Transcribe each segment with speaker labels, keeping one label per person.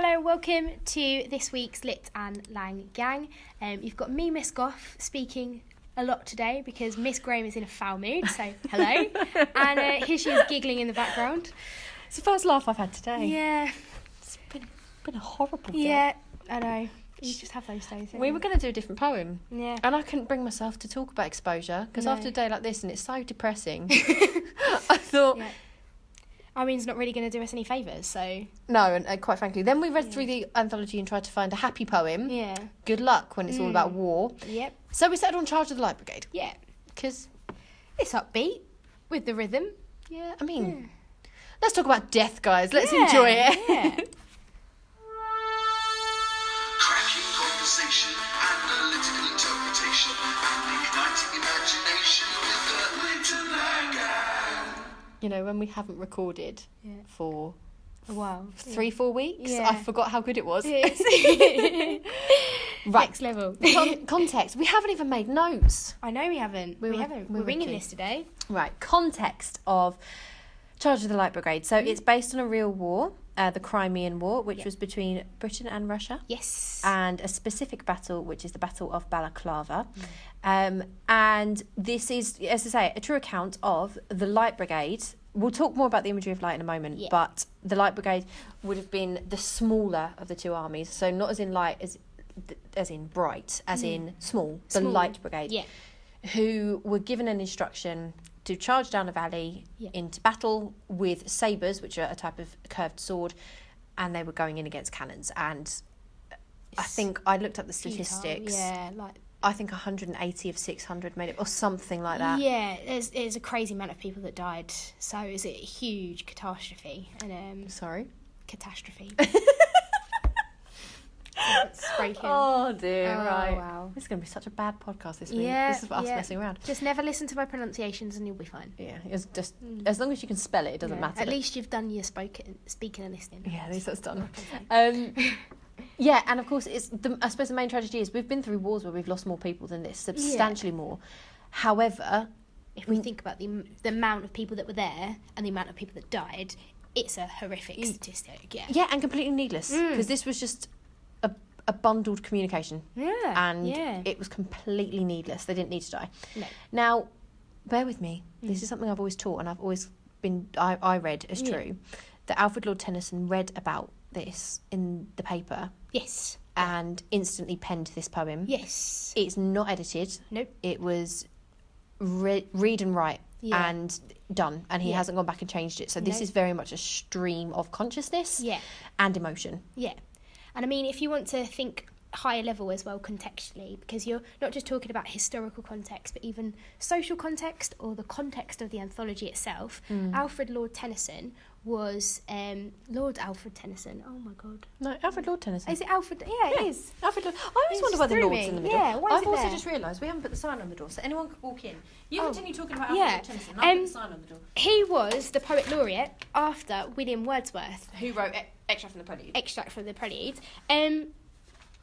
Speaker 1: Hello, welcome to this week's Lit and Lang Gang. You've got me, Miss Gough, speaking a lot today because Miss Graham is in a foul mood, so hello. And here she is giggling in the background.
Speaker 2: It's the first laugh I've had today.
Speaker 1: Yeah.
Speaker 2: It's been a horrible day.
Speaker 1: Yeah, I know. You just have those days.
Speaker 2: We were going to do a different poem.
Speaker 1: Yeah.
Speaker 2: And I couldn't bring myself to talk about exposure because after a day like this, and it's so depressing, I thought...
Speaker 1: Yeah. Irene's not really going to do us any favours, so...
Speaker 2: No, and quite frankly. Then we read through the anthology and tried to find a happy poem.
Speaker 1: Yeah.
Speaker 2: Good luck when it's all about war.
Speaker 1: Yep.
Speaker 2: So we settled on Charge of the Light Brigade.
Speaker 1: Yeah.
Speaker 2: Because...
Speaker 1: It's upbeat with the rhythm.
Speaker 2: Yeah, I mean... Let's talk about death, guys. Let's enjoy it.
Speaker 1: Yeah.
Speaker 3: Cracking conversation, analytical interpretation, and igniting imagination with the Little Gang.
Speaker 2: You know, when we haven't recorded for...
Speaker 1: Wow.
Speaker 2: 3-4 weeks,
Speaker 1: Yeah.
Speaker 2: I forgot how good it was.
Speaker 1: Right. Next level.
Speaker 2: Context. We haven't even made notes.
Speaker 1: I know we haven't. We haven't. We're winging this today.
Speaker 2: Right. Context of Charge of the Light Brigade. So it's based on a real war, the Crimean War, which was between Britain and Russia.
Speaker 1: Yes.
Speaker 2: And a specific battle, which is the Battle of Balaclava. And this is, as I say, a true account of the Light Brigade. We'll talk more about the imagery of light in a moment, but the Light Brigade would have been the smaller of the two armies. So not as in light, as in bright, as in small. The Light Brigade.
Speaker 1: Yeah.
Speaker 2: Who were given an instruction to charge down a valley into battle with sabres, which are a type of curved sword, and they were going in against cannons. And I think I looked up the statistics.
Speaker 1: Yeah, like...
Speaker 2: I think 180 of 600 made it, or something like that.
Speaker 1: Yeah, there's a crazy amount of people that died. So it's a huge catastrophe. And
Speaker 2: Sorry?
Speaker 1: Catastrophe. It's breaking.
Speaker 2: Oh dear, right.
Speaker 1: Wow.
Speaker 2: This is going to be such a bad podcast this week.
Speaker 1: Yeah,
Speaker 2: this is us messing around.
Speaker 1: Just never listen to my pronunciations and you'll be fine.
Speaker 2: Yeah, it's just as long as you can spell it, it doesn't matter.
Speaker 1: At least you've done your speaking and listening.
Speaker 2: Yeah, at least that's done. Yeah, and of course, I suppose the main tragedy is we've been through wars where we've lost more people than this, substantially more. However,
Speaker 1: if we think about the amount of people that were there and the amount of people that died, it's a horrific statistic. Yeah.
Speaker 2: Yeah, and completely needless because this was just a bundled communication.
Speaker 1: Yeah.
Speaker 2: And it was completely needless. They didn't need to die.
Speaker 1: No.
Speaker 2: Now, bear with me. This is something I've always taught, and I've always I read as true that Alfred Lord Tennyson read about this in the paper.
Speaker 1: Yes.
Speaker 2: And instantly penned this poem.
Speaker 1: Yes.
Speaker 2: It's not edited.
Speaker 1: Nope.
Speaker 2: It was read and write and done. And he hasn't gone back and changed it. So this is very much a stream of consciousness and emotion.
Speaker 1: Yeah. And I mean, if you want to think higher level as well contextually, because you're not just talking about historical context, but even social context or the context of the anthology itself, Alfred Lord Tennyson was Lord Alfred Tennyson. Oh my God!
Speaker 2: No, Alfred Lord Tennyson.
Speaker 1: Is it Alfred? Yeah, it is.
Speaker 2: Alfred Lord. I always wonder why the Lord's in the middle.
Speaker 1: Yeah, why is
Speaker 2: I've
Speaker 1: it
Speaker 2: also
Speaker 1: there?
Speaker 2: just realised we haven't put the sign on the door, so anyone could walk in. You continue talking about Alfred Lord Tennyson. I'll put the sign on the door.
Speaker 1: He was the poet laureate after William Wordsworth,
Speaker 2: Who wrote Extract from the Prelude?
Speaker 1: Extract from the Prelude.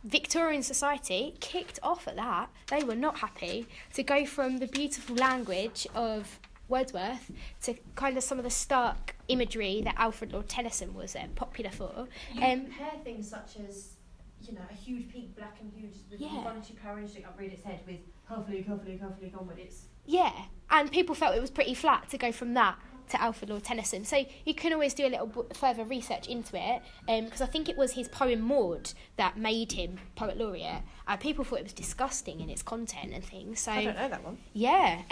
Speaker 1: Victorian society kicked off at that. They were not happy to go from the beautiful language of Wordsworth to kind of some of the stark imagery that Alfred Lord Tennyson was popular for.
Speaker 2: You compare things such as, a huge peak, black and huge, with voluntary power energy upbraid its head with hopefully onward.
Speaker 1: Yeah, and people felt it was pretty flat to go from that to Alfred Lord Tennyson. So you can always do a little further research into it, because I think it was his poem Maud that made him poet laureate. People thought it was disgusting in its content and things. So
Speaker 2: I don't know that one.
Speaker 1: Yeah,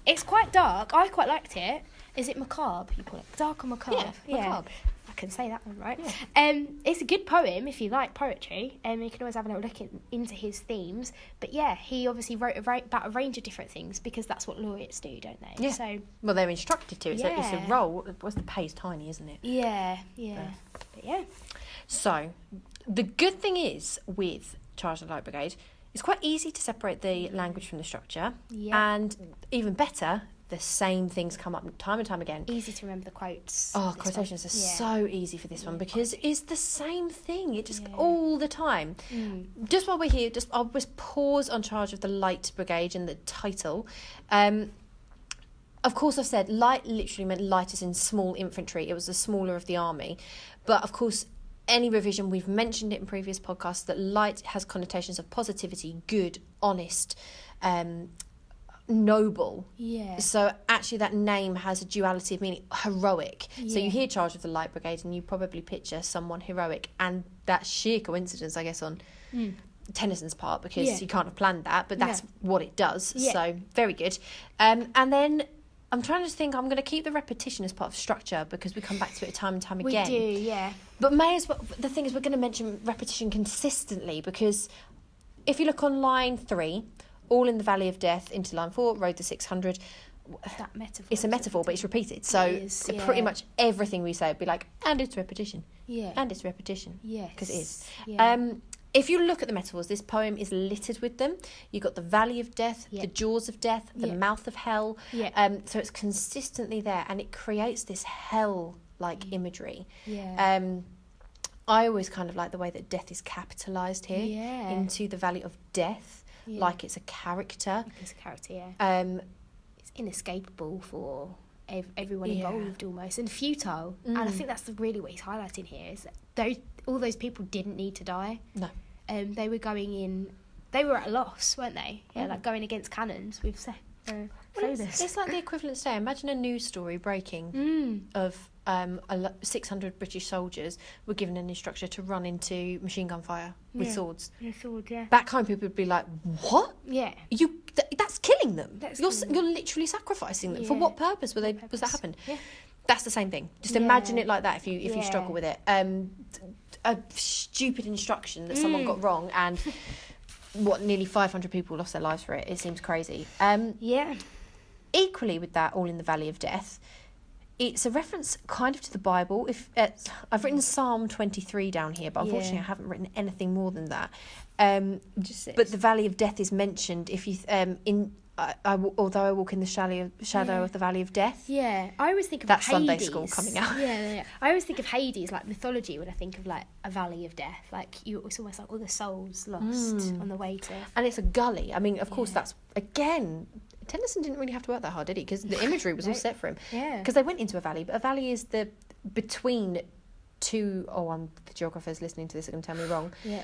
Speaker 1: it's quite dark. I quite liked it. Is it macabre? You call it dark or macabre?
Speaker 2: Yeah, macabre.
Speaker 1: I can say that one right.
Speaker 2: Yeah.
Speaker 1: It's a good poem if you like poetry. You can always have a little look into his themes. But yeah, he obviously wrote about a range of different things because that's what laureates do, don't they?
Speaker 2: Yeah.
Speaker 1: So
Speaker 2: well, they're instructed to. It's a role. The pay's tiny, isn't it?
Speaker 1: Yeah. But yeah.
Speaker 2: So the good thing is with Charge of the Light Brigade, it's quite easy to separate the language from the structure.
Speaker 1: Yeah.
Speaker 2: And even better, the same things come up time and time again.
Speaker 1: Easy to remember the quotes.
Speaker 2: Oh, quotations are so easy for this one because it's the same thing. It just all the time. Just while we're here, I'll just pause on Charge of the Light Brigade and the title. Of course, I've said light literally meant light as in small infantry. It was the smaller of the army. But of course, any revision, we've mentioned it in previous podcasts, that light has connotations of positivity, good, honest, noble.
Speaker 1: Yeah.
Speaker 2: So actually that name has a duality of meaning, heroic. So
Speaker 1: Yeah.
Speaker 2: you hear Charge of the Light Brigade and you probably picture someone heroic, and that's sheer coincidence, I guess, on Tennyson's part, because you can't have planned that, but that's what it does.
Speaker 1: Yeah.
Speaker 2: So very good. And then I'm trying to think, I'm going to keep the repetition as part of structure, because we come back to it time and time again.
Speaker 1: We do, yeah.
Speaker 2: But may as well, the thing is, we're going to mention repetition consistently, because if you look on line 3, all in the Valley of Death, into line 4, rode the 600.
Speaker 1: That metaphor.
Speaker 2: It's a metaphor, but it's repeated. So
Speaker 1: It is, yeah.
Speaker 2: pretty much everything we say would be like, and it's repetition.
Speaker 1: Yeah.
Speaker 2: And it's repetition.
Speaker 1: Yes.
Speaker 2: Because it is.
Speaker 1: Yeah.
Speaker 2: If you look at the metaphors, this poem is littered with them. You've got the Valley of Death,
Speaker 1: Yeah.
Speaker 2: the Jaws of Death, the
Speaker 1: Yeah.
Speaker 2: Mouth of Hell.
Speaker 1: Yeah.
Speaker 2: So it's consistently there, and it creates this hell-like imagery.
Speaker 1: Yeah.
Speaker 2: I always kind of like the way that death is capitalised here
Speaker 1: Yeah.
Speaker 2: into the Valley of Death,
Speaker 1: Yeah.
Speaker 2: like it's a character.
Speaker 1: This character, yeah.
Speaker 2: It's
Speaker 1: Inescapable for everyone
Speaker 2: Yeah.
Speaker 1: involved almost, and futile. And I think that's really what he's highlighting here, is that all those people didn't need to die.
Speaker 2: No.
Speaker 1: They were going in, they were at a loss, weren't they? Yeah, like going against cannons. We've said
Speaker 2: It's like the equivalent today. Imagine a news story breaking of 600 British soldiers were given an instruction to run into machine gun fire with swords.
Speaker 1: Yeah, sword, yeah.
Speaker 2: Back home, people would be like, "What?
Speaker 1: Yeah.
Speaker 2: That's killing them.
Speaker 1: That's
Speaker 2: You're
Speaker 1: killing
Speaker 2: you're literally sacrificing them. For
Speaker 1: Yeah.
Speaker 2: what purpose was that
Speaker 1: Purpose.
Speaker 2: happened?"
Speaker 1: Yeah.
Speaker 2: That's the same thing. Just
Speaker 1: Yeah.
Speaker 2: imagine it like that if you
Speaker 1: Yeah.
Speaker 2: struggle with it. A stupid instruction that someone got wrong, and nearly 500 people lost their lives for it. It seems crazy.
Speaker 1: Yeah.
Speaker 2: Equally with that, all in the Valley of Death, it's a reference kind of to the Bible. I've written Psalm 23 down here, but unfortunately
Speaker 1: Yeah.
Speaker 2: I haven't written anything more than that.
Speaker 1: Just
Speaker 2: But the Valley of Death is mentioned. If you although I walk in the shadow of the Valley of Death.
Speaker 1: Yeah, I always think of
Speaker 2: That's
Speaker 1: Hades.
Speaker 2: Sunday school coming out.
Speaker 1: Yeah. I always think of Hades, like mythology, when I think of like a valley of death. Like it's almost like all the souls lost on the way to.
Speaker 2: And it's a gully. I mean, of course, that's again. Tennyson didn't really have to work that hard, did he? Because the imagery was all set for him.
Speaker 1: Yeah.
Speaker 2: Because they went into a valley, but a valley is the between two. The geographers listening to this are going to tell me wrong.
Speaker 1: Yeah.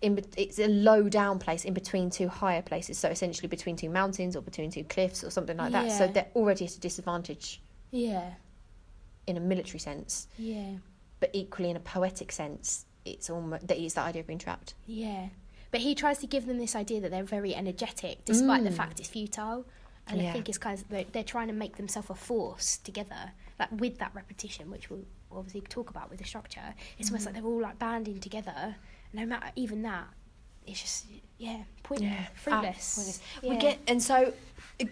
Speaker 2: It's a low down place in between two higher places, so essentially between two mountains or between two cliffs or something like that. So
Speaker 1: Yeah.
Speaker 2: they're already at a disadvantage
Speaker 1: Yeah.
Speaker 2: in a military sense,
Speaker 1: Yeah.
Speaker 2: but equally in a poetic sense, it's almost that is the idea of being trapped.
Speaker 1: Yeah. But he tries to give them this idea that they're very energetic, despite the fact it's futile. And I think it's because they're trying to make themselves a force together, like with that repetition, which we'll obviously talk about with the structure. It's almost like they're all like banding together. No matter even that, it's just pointless, fruitless.
Speaker 2: We get, and so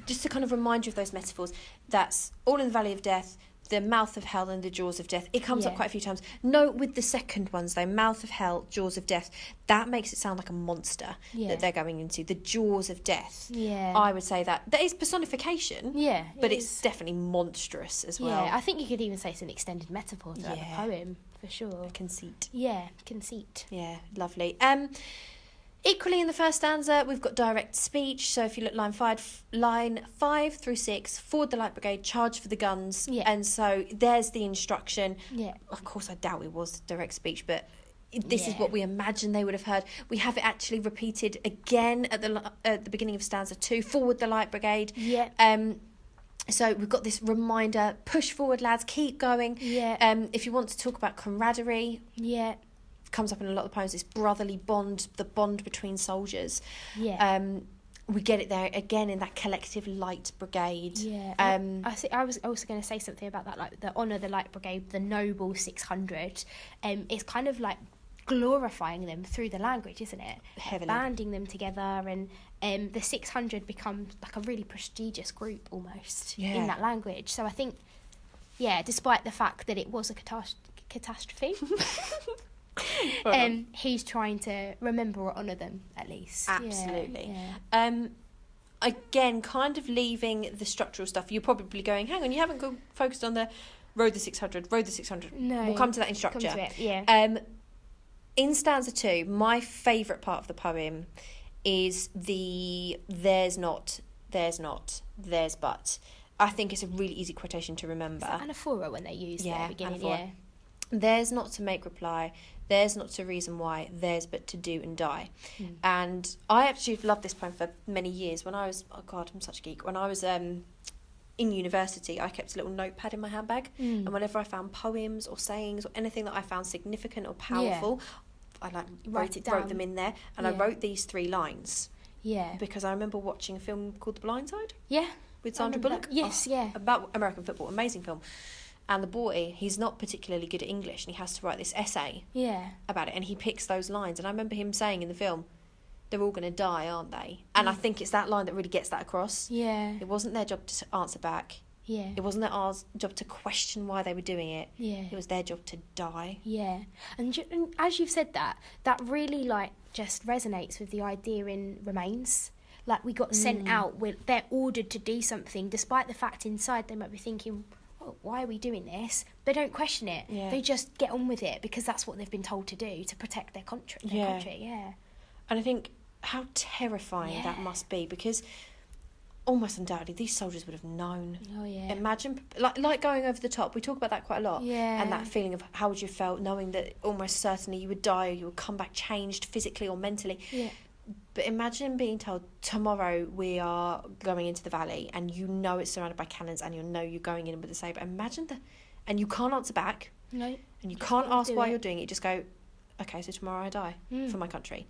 Speaker 2: just to kind of remind you of those metaphors, that's all in the Valley of Death, the Mouth of Hell, and the Jaws of Death. It comes up quite a few times. Note with the second ones though, Mouth of Hell, Jaws of Death, that makes it sound like a monster that they're going into. The Jaws of Death.
Speaker 1: Yeah.
Speaker 2: I would say that is personification.
Speaker 1: Yeah,
Speaker 2: but it's definitely monstrous as well.
Speaker 1: Yeah, I think you could even say it's an extended metaphor throughout the poem, for sure.
Speaker 2: Conceit.
Speaker 1: Yeah, conceit.
Speaker 2: Yeah, lovely. Equally in the first stanza, we've got direct speech. So if you look line 5 through 6, forward the Light Brigade, charge for the guns.
Speaker 1: Yeah.
Speaker 2: And so there's the instruction.
Speaker 1: Yeah.
Speaker 2: Of course, I doubt it was direct speech, but this is what we imagine they would have heard. We have it actually repeated again at the beginning of stanza 2, forward the Light Brigade.
Speaker 1: Yeah.
Speaker 2: So we've got this reminder, push forward lads, keep going.
Speaker 1: Yeah.
Speaker 2: If you want to talk about camaraderie,
Speaker 1: Yeah.
Speaker 2: comes up in a lot of the poems, this brotherly bond, the bond between soldiers.
Speaker 1: Yeah.
Speaker 2: We get it there again in that collective Light Brigade.
Speaker 1: Yeah. I was also going to say something about that, like the honour the Light Brigade, the noble 600. It's kind of like glorifying them through the language, isn't it?
Speaker 2: Heavily.
Speaker 1: Banding them together, and the 600 becomes like a really prestigious group almost in that language. So I think, despite the fact that it was a catastrophe, he's trying to remember or honour them at least.
Speaker 2: Absolutely.
Speaker 1: Yeah.
Speaker 2: Again, kind of leaving the structural stuff. You're probably going, hang on, you haven't focused on the rode the 600.
Speaker 1: No.
Speaker 2: We'll come to that in structure.
Speaker 1: Come to it, yeah.
Speaker 2: In stanza 2, my favourite part of the poem is the there's not, there's but. I think it's a really easy quotation to remember.
Speaker 1: Is that anaphora when they use it at the beginning?
Speaker 2: anaphora. There's not to make reply, there's not to reason why, there's but to do and die. And I actually loved this poem for many years. When I was, oh God, I'm such a geek. When I was in university, I kept a little notepad in my handbag, and whenever I found poems or sayings or anything that I found significant or powerful, I wrote them in there, and I wrote these 3 lines.
Speaker 1: Yeah.
Speaker 2: Because I remember watching a film called The Blind Side.
Speaker 1: Yeah.
Speaker 2: With Sandra Bullock.
Speaker 1: Yes,
Speaker 2: about American football, amazing film. And the boy, he's not particularly good at English, and he has to write this essay about it, and he picks those lines. And I remember him saying in the film, they're all going to die, aren't they? And I think it's that line that really gets that across. Yeah. It wasn't their job to answer back. Yeah. It wasn't their job to question why they were doing it. Yeah. It was their job to die.
Speaker 1: Yeah. And as you've said that really, like, just resonates with the idea in Remains. Like, we got sent out, they're ordered to do something, despite the fact inside they might be thinking, oh, why are we doing this? They don't question it. Yeah. They just get on with it because that's what they've been told to do, to protect their country. Yeah.
Speaker 2: And I think how terrifying that must be, because almost undoubtedly these soldiers would have known. Oh, yeah. Imagine, like going over the top. We talk about that quite a lot. Yeah. And that feeling of how would you felt knowing that almost certainly you would die or you would come back changed physically or mentally. Yeah. But imagine being told, tomorrow we are going into the valley, and you know it's surrounded by cannons, and you know you're going in with the sabre. Imagine and you can't answer back. No. And you can't ask why you're doing it. You just go, okay, so tomorrow I die for my country.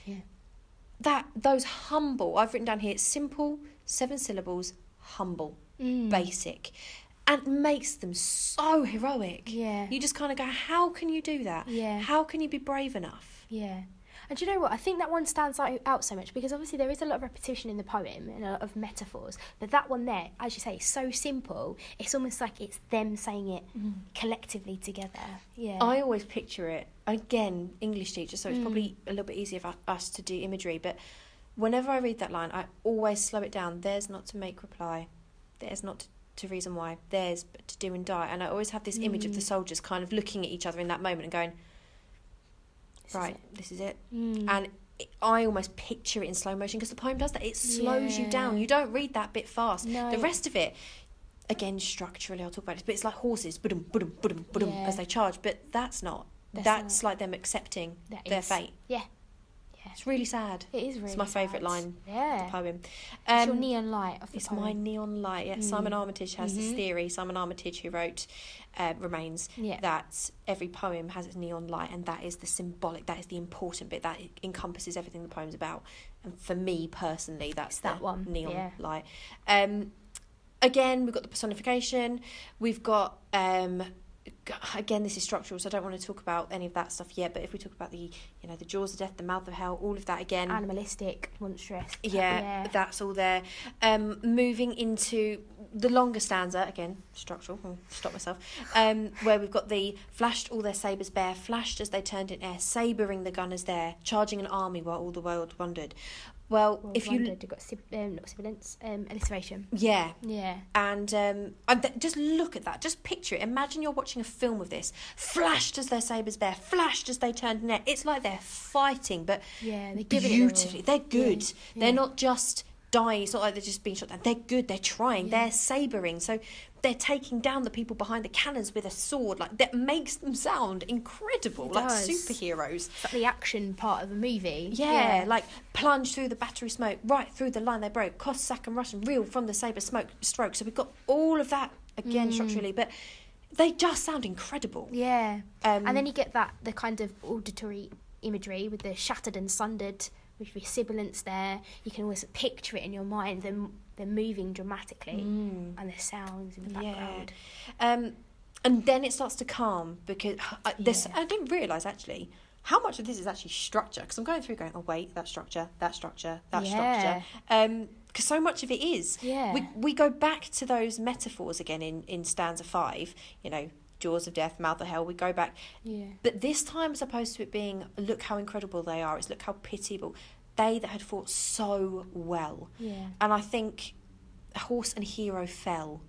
Speaker 2: Yeah. Those humble, I've written down here, simple, 7 syllables, humble, basic, and makes them so heroic. Yeah. You just kind of go, how can you do that? Yeah. How can you be brave enough?
Speaker 1: Yeah. And do you know what? I think that one stands out so much because obviously there is a lot of repetition in the poem and a lot of metaphors. But that one there, as you say, is so simple. It's almost like it's them saying it collectively together. Yeah.
Speaker 2: I always picture it, again, English teacher, so it's probably a little bit easier for us to do imagery. But whenever I read that line, I always slow it down. There's not to make reply. There's not to reason why. There's but to do and die. And I always have this image of the soldiers kind of looking at each other in that moment and going, this is it. And I almost picture it in slow motion because the poem does that. It slows you down. You don't read that bit fast. No. The rest of it, again, structurally, I'll talk about it, but it's like horses, ba-dum, ba-dum, ba-dum, ba-dum, as they charge. But that's not. That's like them accepting their fate. Yeah. It's really sad.
Speaker 1: It is really
Speaker 2: It's my favourite line of the poem.
Speaker 1: It's your neon light of the
Speaker 2: It's
Speaker 1: poem.
Speaker 2: my neon light, yeah. Simon Armitage has this theory. Simon Armitage, who wrote Remains, that every poem has its neon light, and that is the symbolic, that is the important bit, that encompasses everything the poem's about. And for me, personally, that's that one neon light. Again, we've got the personification. We've got... again, this is structural, so I don't want to talk about any of that stuff yet, but if we talk about the jaws of death, the mouth of hell, all of that again,
Speaker 1: animalistic, monstrous,
Speaker 2: that's all there. Moving into the longer stanza, again, structural, I'll stop myself, where we've got the flashed all their sabres bare, flashed as they turned in air, sabring the gunners there, charging an army while all the world wondered. Well, if you
Speaker 1: got not sibilance, alliteration.
Speaker 2: Yeah. And just look at that. Just picture it. Imagine you're watching a film of this. Flashed as their sabres bare, flashed as they turned in air. It's like they're fighting, but
Speaker 1: they're
Speaker 2: beautifully. They're good. Yeah. They're not just dying. It's not like they're just being shot down. They're good. They're trying. They're sabering. So they're taking down the people behind the cannons with a sword. Like, that makes them sound incredible, like superheroes.
Speaker 1: It's like the action part of the movie.
Speaker 2: Yeah, like plunge through the battery smoke, right through the line they broke, Cossack and Russian reel from the sabre stroke. So we've got all of that again structurally, but they just sound incredible.
Speaker 1: Yeah, and then you get the kind of auditory imagery with the shattered and sundered, with the sibilance there. You can always picture it in your mind. They're moving dramatically, and the sounds in the background.
Speaker 2: And then it starts to calm because I didn't realise actually how much of this is actually structure, because I'm going through going, oh wait, that structure, structure. Because so much of it is. Yeah. We go back to those metaphors again in stanza 5, jaws of death, mouth of hell, we go back. Yeah. But this time, as opposed to it being, look how incredible they are, it's look how pitiable. They that had fought so well. Yeah. And I think horse and hero fell.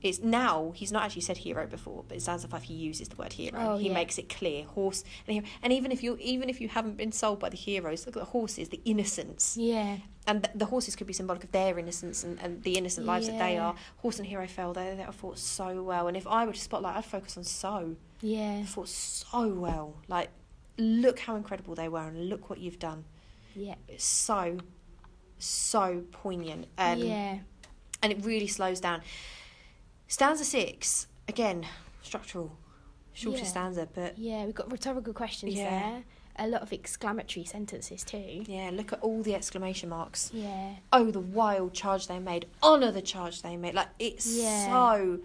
Speaker 2: It's now, he's not actually said hero before, but in stanza 5 he uses the word hero. He makes it clear, horse and hero. And even if you haven't been sold by the heroes, look at the horses, the innocence. Yeah. And the horses could be symbolic of their innocence and the innocent lives that they are. Horse and hero fell, they have fought so well. And if I were to spotlight, I'd focus on so.
Speaker 1: Yeah.
Speaker 2: fought so well. Like, look how incredible they were, and look what you've done.
Speaker 1: Yeah.
Speaker 2: It's so poignant.
Speaker 1: Yeah.
Speaker 2: And it really slows down. Stanza 6, again, structural, shorter stanza, but...
Speaker 1: Yeah, we've got rhetorical questions there. A lot of exclamatory sentences too.
Speaker 2: Yeah, look at all the exclamation marks.
Speaker 1: Yeah.
Speaker 2: Oh, the wild charge they made. Honour the charge they made. Like, it's so...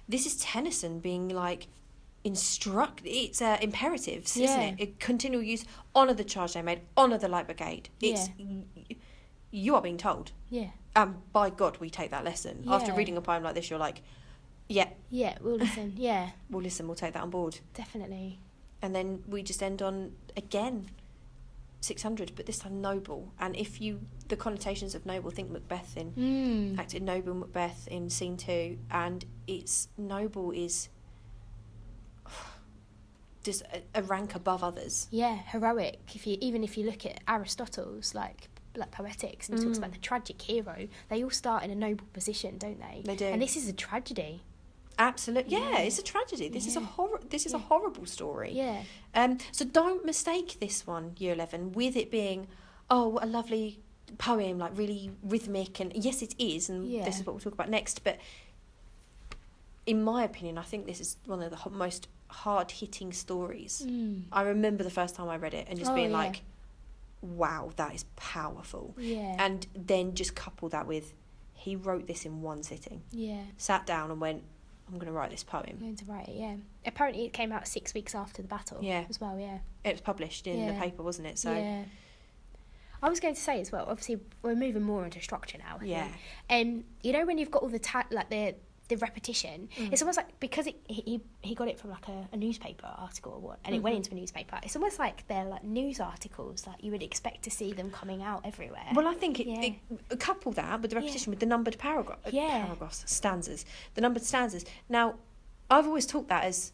Speaker 2: this is Tennyson being, like, it's imperatives, isn't it? A continual use. Honour the charge they made. Honour the Light Brigade. It's... You are being told.
Speaker 1: Yeah.
Speaker 2: And by God, we take that lesson. After reading a poem like this, you're like, yeah,
Speaker 1: we'll listen. Yeah,
Speaker 2: we'll take that on board.
Speaker 1: Definitely.
Speaker 2: And then we just end on, again, 600, but this time noble. And if the connotations of noble, think Macbeth acted noble Macbeth in scene 2, and it's noble is just a rank above others.
Speaker 1: Yeah, heroic. Even if you look at Aristotle's, like Poetics, and he talks about the tragic hero, they all start in a noble position, don't they?
Speaker 2: They do.
Speaker 1: And this is a tragedy.
Speaker 2: Absolutely. Yeah, it's a tragedy. This is a horrible story.
Speaker 1: Yeah.
Speaker 2: So don't mistake this one, Year 11, with it being, oh, a lovely poem, like really rhythmic, and yes, it is, and this is what we'll talk about next, but in my opinion, I think this is one of the most hard-hitting stories. I remember the first time I read it and just being like, wow, that is powerful.
Speaker 1: Yeah.
Speaker 2: And then just couple that with, he wrote this in one sitting. Yeah. Sat down and went, I'm going to write this poem.
Speaker 1: I'm going to write it, yeah. Apparently it came out 6 weeks after the battle as well, yeah.
Speaker 2: It was published in the paper, wasn't it? So
Speaker 1: yeah. I was going to say as well, obviously we're moving more into structure now. I think. You know when you've got all the repetition, it's almost like, because he got it from like a newspaper article or what, and it went into a newspaper, it's almost like they're like news articles, like you would expect to see them coming out everywhere.
Speaker 2: Well, I think it couple that with the repetition with the numbered stanzas, the numbered stanzas. Now, I've always taught that as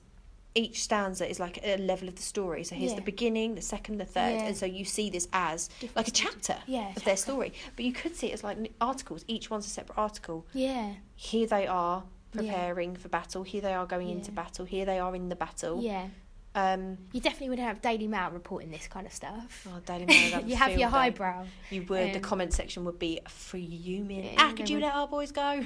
Speaker 2: each stanza is like a level of the story. So here's the beginning, the second, the third, and so you see this as different like a chapter of their story. But you could see it as like articles. Each one's a separate article. Yeah. Here they are preparing for battle. Here they are going into battle. Here they are in the battle. Yeah.
Speaker 1: You definitely would have Daily Mail reporting this kind of stuff.
Speaker 2: Oh, Daily Mail.
Speaker 1: You have your highbrow.
Speaker 2: You would. The comment section would be fuming. Could you let our boys go?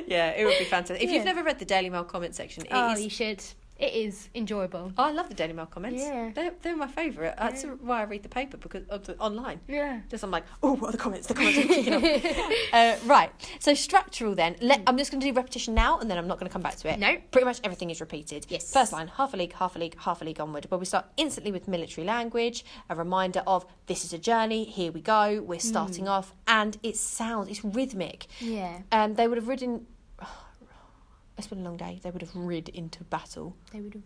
Speaker 2: Yeah, it would be fantastic. If you've never read the Daily Mail comment section,
Speaker 1: you should. It is enjoyable.
Speaker 2: Oh, I love the Daily Mail comments. Yeah. They're my favourite. That's why I read the paper, because online. Yeah. Just I'm like, oh, what are the comments? The comments are kicking off. Right. So structural then. I'm just going to do repetition now, and then I'm not going to come back to it.
Speaker 1: No.
Speaker 2: Pretty much everything is repeated.
Speaker 1: Yes.
Speaker 2: First line, half a league, half a league, half a league onward. Where we start instantly with military language, a reminder of this is a journey, here we go, we're starting off, and it's rhythmic. Yeah. They would have ridden... It's been a long day. They would have rid into battle. They would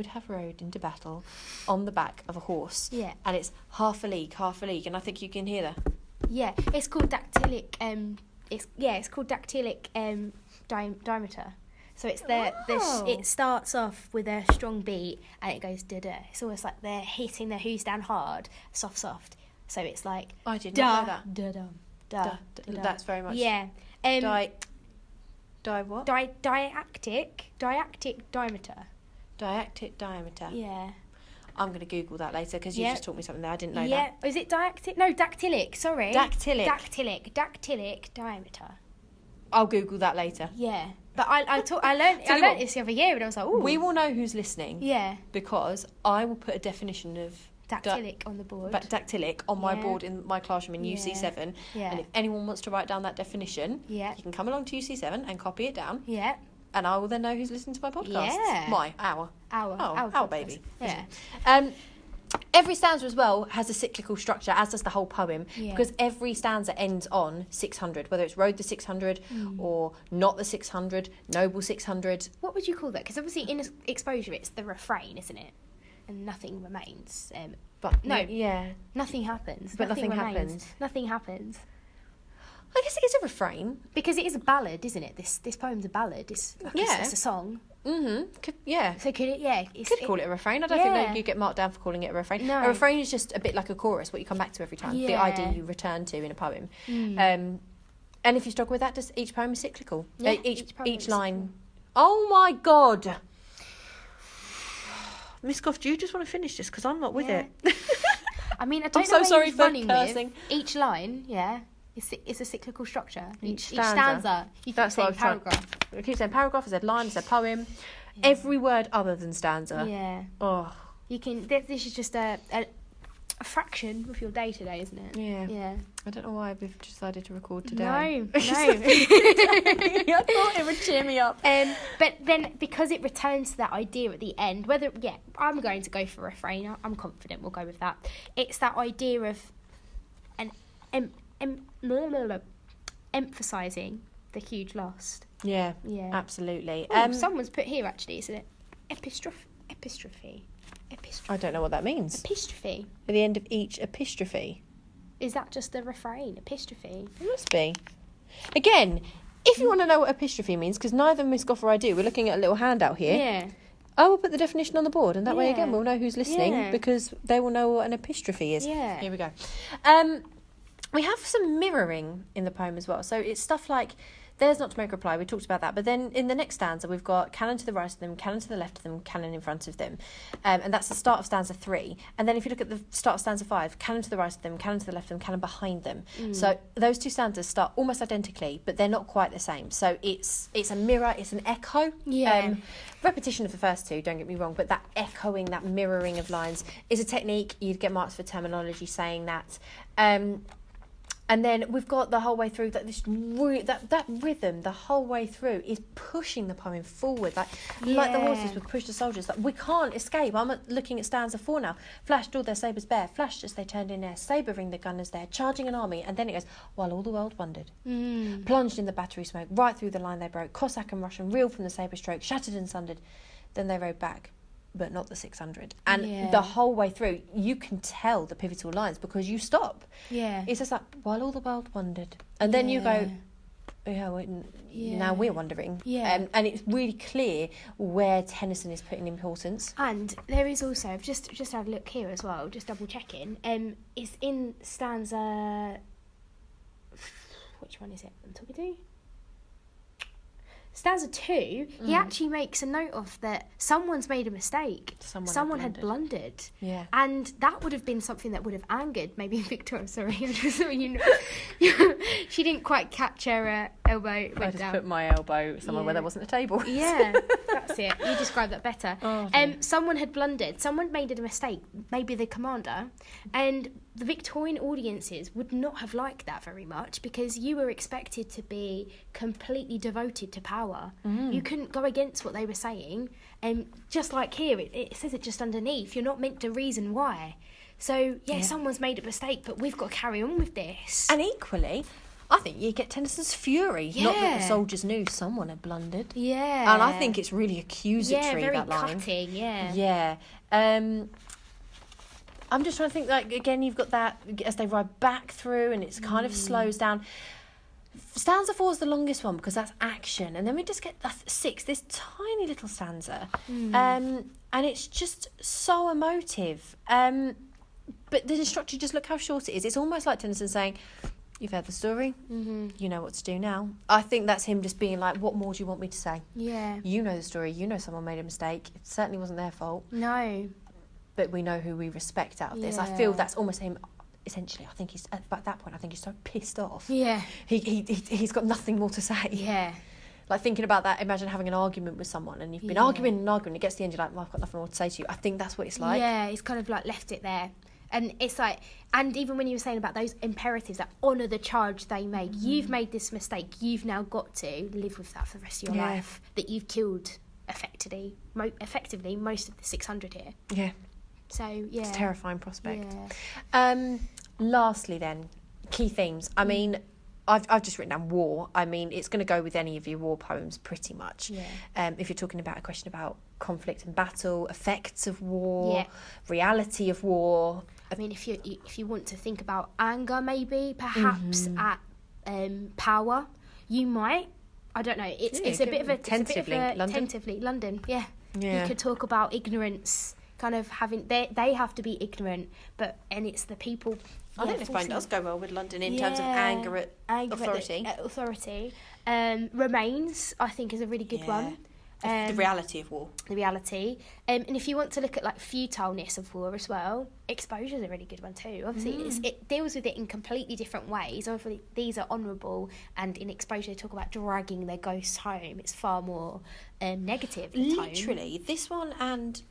Speaker 2: have rode into battle on the back of a horse. Yeah. And it's half a league, and I think you can hear that.
Speaker 1: Yeah, it's called dactylic. It's called dactylic diameter. So it's it starts off with a strong beat and it goes da da. It's almost like they're hitting their hooves down hard, soft. So it's like
Speaker 2: I did not know that.
Speaker 1: Da da da.
Speaker 2: That's very much.
Speaker 1: Yeah.
Speaker 2: What?
Speaker 1: Diactic diameter.
Speaker 2: Diactic diameter.
Speaker 1: Yeah.
Speaker 2: I'm going to Google that later because you just taught me something there. I didn't know that.
Speaker 1: Yeah. Is it diactic? No, dactylic. Sorry.
Speaker 2: Dactylic
Speaker 1: diameter.
Speaker 2: I'll Google that later.
Speaker 1: Yeah. But I learned this the other year and I was like, ooh.
Speaker 2: We will know who's listening.
Speaker 1: Yeah.
Speaker 2: Because I will put a definition of
Speaker 1: dactylic on the board.
Speaker 2: Dactylic on my board in my classroom in UC7. Yeah. And if anyone wants to write down that definition, you can come along to UC7 and copy it down. Yeah. And I will then know who's listening to my podcast. Yeah. Our baby. Yeah. Every stanza as well has a cyclical structure, as does the whole poem, because every stanza ends on 600, whether it's Rode the 600 or Not the 600, Noble 600.
Speaker 1: What would you call that? Because obviously in exposure it's the refrain, isn't it? And nothing remains. Nothing happens.
Speaker 2: But nothing happens.
Speaker 1: Nothing happens.
Speaker 2: I guess it is a refrain.
Speaker 1: Because it is a ballad, isn't it? This poem's a ballad. It's a song.
Speaker 2: Mm-hmm. So
Speaker 1: could it,
Speaker 2: call it a refrain. I don't think that you get marked down for calling it a refrain. No. A refrain is just a bit like a chorus, what you come back to every time. The idea you return to in a poem. And if you struggle with that, just each poem is cyclical. Yeah, each line Oh my God. Miss Gough, do you just want to finish this? Because I'm not with it.
Speaker 1: I mean, I don't know
Speaker 2: so
Speaker 1: where
Speaker 2: sorry
Speaker 1: he was
Speaker 2: for
Speaker 1: running
Speaker 2: cursing.
Speaker 1: with. Each line, it's a cyclical structure. Each
Speaker 2: stanza.
Speaker 1: stanza. You
Speaker 2: That's
Speaker 1: keep
Speaker 2: what
Speaker 1: saying
Speaker 2: I was
Speaker 1: paragraph.
Speaker 2: I keep saying paragraph, I said line, I said poem. Every word other than stanza.
Speaker 1: Yeah.
Speaker 2: Oh.
Speaker 1: You can. This is just a fraction of your day today, isn't it?
Speaker 2: Yeah.
Speaker 1: Yeah.
Speaker 2: I don't know why we've decided to record today.
Speaker 1: No.
Speaker 2: I thought it would cheer me up.
Speaker 1: But then, because it returns to that idea at the end, I'm going to go for refrain. I'm confident we'll go with that. It's that idea of emphasising the huge loss.
Speaker 2: Yeah.
Speaker 1: Yeah.
Speaker 2: Absolutely.
Speaker 1: Someone's put here, actually, it's an epistrophe.
Speaker 2: I don't know what that means.
Speaker 1: Epistrophe.
Speaker 2: At the end of each epistrophe.
Speaker 1: Is that just the refrain? Epistrophe.
Speaker 2: It must be. Again, if you want to know what epistrophe means, because neither Miss Gough or I do, we're looking at a little handout here.
Speaker 1: Yeah.
Speaker 2: I will put the definition on the board, and that way,
Speaker 1: Yeah.
Speaker 2: again, we'll know who's listening,
Speaker 1: Yeah.
Speaker 2: because they will know what an epistrophe is.
Speaker 1: Yeah.
Speaker 2: Here we go. We have some mirroring in the poem as well. So it's stuff like, there's not to make reply, we talked about that. But then in the next stanza, we've got cannon to the right of them, cannon to the left of them, cannon in front of them. And that's the start of stanza 3. And then if you look at the start of stanza 5, cannon to the right of them, cannon to the left of them, cannon behind them. So those two stanzas start almost identically, but they're not quite the same. So it's a mirror, it's an echo.
Speaker 1: Yeah.
Speaker 2: Repetition of the first two, don't get me wrong, but that echoing, that mirroring of lines is a technique. You'd get marks for terminology saying that. And then we've got the whole way through that that rhythm the whole way through is pushing the poem forward, like the horses would push the soldiers. Like, we can't escape. I'm looking at stanza 4 now. Flashed all their sabres bare, flashed as they turned in air, sabering the gunners there, charging an army. And then it goes, while all the world wondered, plunged in the battery smoke, right through the line they broke, Cossack and Russian reeled from the sabre stroke, shattered and sundered. Then they rode back, but not the 600. And the whole way through, you can tell the pivotal lines because you stop.
Speaker 1: Yeah.
Speaker 2: It's just like, while all the world wondered. And then you go, now we're wondering.
Speaker 1: Yeah.
Speaker 2: And it's really clear where Tennyson is putting importance.
Speaker 1: And there is also, I've just had a look here as well, just double checking, it's in stanza, which one is it I'm talking to? Stanza 2, he actually makes a note of that someone's made a mistake. Someone had blundered.
Speaker 2: Yeah.
Speaker 1: And that would have been something that would have angered maybe Victoria. Sorry, she didn't quite catch her elbow.
Speaker 2: I just put my elbow somewhere where there wasn't a table.
Speaker 1: Yeah, that's it. You described that better. Someone had blundered. Someone made a mistake. Maybe the commander. And the Victorian audiences would not have liked that very much because you were expected to be completely devoted to power. You couldn't go against what they were saying. And just like here, it says it just underneath. You're not meant to reason why. So, someone's made a mistake, but we've got to carry on with this.
Speaker 2: And equally, I think you get Tennyson's fury.
Speaker 1: Yeah.
Speaker 2: Not that the soldiers knew someone had blundered.
Speaker 1: Yeah.
Speaker 2: And I think it's really accusatory,
Speaker 1: very
Speaker 2: that line.
Speaker 1: cutting, yeah.
Speaker 2: Yeah. I'm just trying to think, like, again, you've got that as they ride back through and it's kind of slows down. Stanza 4 is the longest one because that's action. And then we just get 6, this tiny little stanza. And it's just so emotive. But the instructor, just look how short it is. It's almost like Tennyson saying, you've heard the story, you know what to do now. I think that's him just being like, what more do you want me to say?
Speaker 1: Yeah.
Speaker 2: You know the story, you know someone made a mistake. It certainly wasn't their fault.
Speaker 1: No.
Speaker 2: But we know who we respect out of this. I
Speaker 1: Yeah.
Speaker 2: feel that's almost him. Essentially, I think he's at that point. I think he's so pissed off.
Speaker 1: Yeah.
Speaker 2: He's got nothing more to say.
Speaker 1: Yeah.
Speaker 2: Like thinking about that. Imagine having an argument with someone, and you've been arguing and arguing. It gets to the end, you're like, well, I've got nothing more to say to you. I think that's what it's like.
Speaker 1: Yeah, he's kind of like left it there. And it's like, and even when you were saying about those imperatives that honour the charge they made, you've made this mistake. You've now got to live with that for the rest of your life. That you've killed effectively most of the 600 here.
Speaker 2: Yeah.
Speaker 1: So yeah,
Speaker 2: It's a terrifying prospect.
Speaker 1: Yeah.
Speaker 2: Lastly, then, key themes. I mean, I've just written down war. I mean, it's going to go with any of your war poems pretty much.
Speaker 1: Yeah.
Speaker 2: If you're talking about a question about conflict and battle, effects of war, reality of war.
Speaker 1: I mean, if you want to think about anger, maybe perhaps at power, you might. I don't know. It's a bit of a
Speaker 2: tentatively London.
Speaker 1: Tentatively London. Yeah. You could talk about ignorance. Kind of having they have to be ignorant, and it's the people.
Speaker 2: I think this poem does go well with London in terms of anger at authority.
Speaker 1: Remains, I think, is a really good one.
Speaker 2: The reality of war.
Speaker 1: The reality. And if you want to look at like futileness of war as well, exposure is a really good one too. Obviously, it deals with it in completely different ways. Obviously, these are honourable, and in exposure, they talk about dragging their ghosts home. It's far more negative.
Speaker 2: Literally, this one and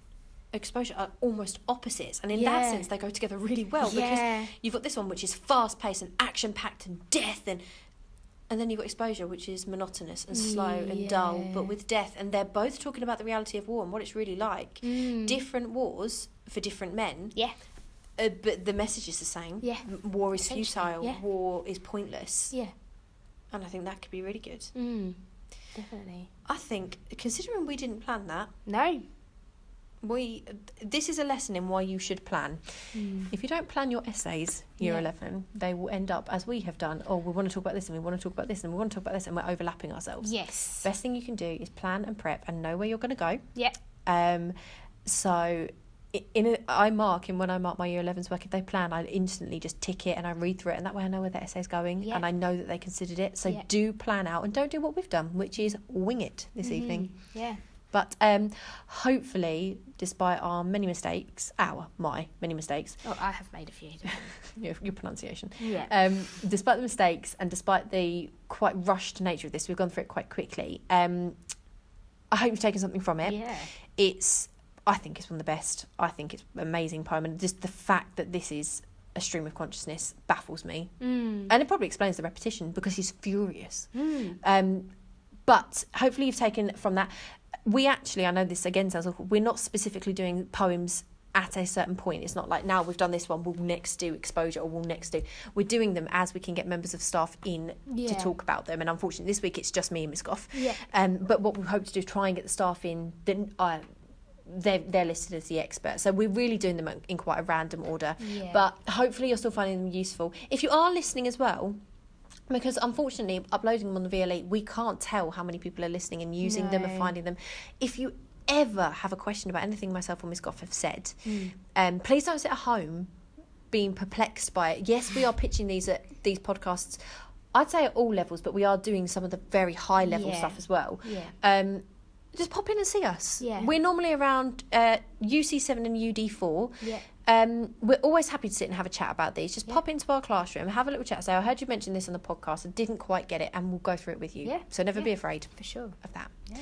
Speaker 2: exposure are almost opposites, and in that sense, they go together really well because you've got this one which is fast-paced and action-packed and death and then you've got exposure, which is monotonous and slow and dull, but with death. And they're both talking about the reality of war and what it's really like. Different wars for different men.
Speaker 1: Yeah.
Speaker 2: But the message is the same. Yeah. War is futile. Yeah. War is pointless.
Speaker 1: Yeah.
Speaker 2: And I think that could be really good.
Speaker 1: Definitely.
Speaker 2: I think, considering we didn't plan that...
Speaker 1: No.
Speaker 2: This is a lesson in why you should plan. If you don't plan your essays, year 11, they will end up as we have done. Oh, we want to talk about this and we want to talk about this and we want to talk about this, and we're overlapping ourselves.
Speaker 1: Yes.
Speaker 2: Best thing you can do is plan and prep and know where you're going to go.
Speaker 1: Yeah.
Speaker 2: So when I mark my year 11's work, if they plan, I instantly just tick it and I read through it, and that way I know where the essay's going and I know that they considered it. So do plan out and don't do what we've done, which is wing it this evening.
Speaker 1: Yeah.
Speaker 2: But hopefully, despite our many mistakes, my many mistakes.
Speaker 1: Oh, I have made a few.
Speaker 2: your pronunciation.
Speaker 1: Yeah.
Speaker 2: Despite the mistakes and despite the quite rushed nature of this, we've gone through it quite quickly. I hope you've taken something from it.
Speaker 1: Yeah.
Speaker 2: I think it's one of the best. I think it's an amazing poem, and just the fact that this is a stream of consciousness baffles me. And it probably explains the repetition because he's furious. But hopefully you've taken from that. We actually, I know this again sounds awful, we're not specifically doing poems at a certain point. It's not like, now we've done this one, we'll next do exposure, or we'll next do... We're doing them as we can get members of staff in to talk about them. And unfortunately, this week it's just me and Miss Gough. Yeah. But what we hope to do is try and get the staff in... They're listed as the experts. So we're really doing them in quite a random order. Yeah. But hopefully you're still finding them useful. If you are listening as well... Because unfortunately, uploading them on the VLE, we can't tell how many people are listening and using them and finding them. If you ever have a question about anything myself or Miss Gough have said, please don't sit at home being perplexed by it. Yes, we are pitching these podcasts, I'd say at all levels, but we are doing some of the very high level stuff as well. Yeah. Just pop in and see us. Yeah. We're normally around UC7 and UD4. Yeah. We're always happy to sit and have a chat about these. Just pop into our classroom, have a little chat. Say, I heard you mention this on the podcast. I didn't quite get it, and we'll go through it with you. Yeah. So never be afraid.
Speaker 1: For sure.
Speaker 2: Of that.
Speaker 1: Yeah.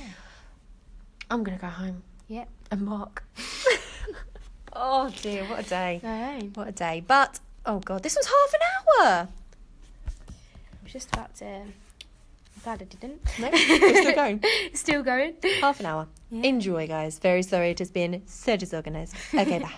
Speaker 2: I'm going to go home.
Speaker 1: Yeah.
Speaker 2: And mark. Oh, dear. What a day.
Speaker 1: I know.
Speaker 2: What a day. But, oh, God, this was half an hour.
Speaker 1: I was just about to... I'm glad I didn't.
Speaker 2: No, we're still going.
Speaker 1: Still going.
Speaker 2: Half an hour. Yeah. Enjoy, guys. Very sorry it has been so disorganised. Okay, bye.
Speaker 1: Bye.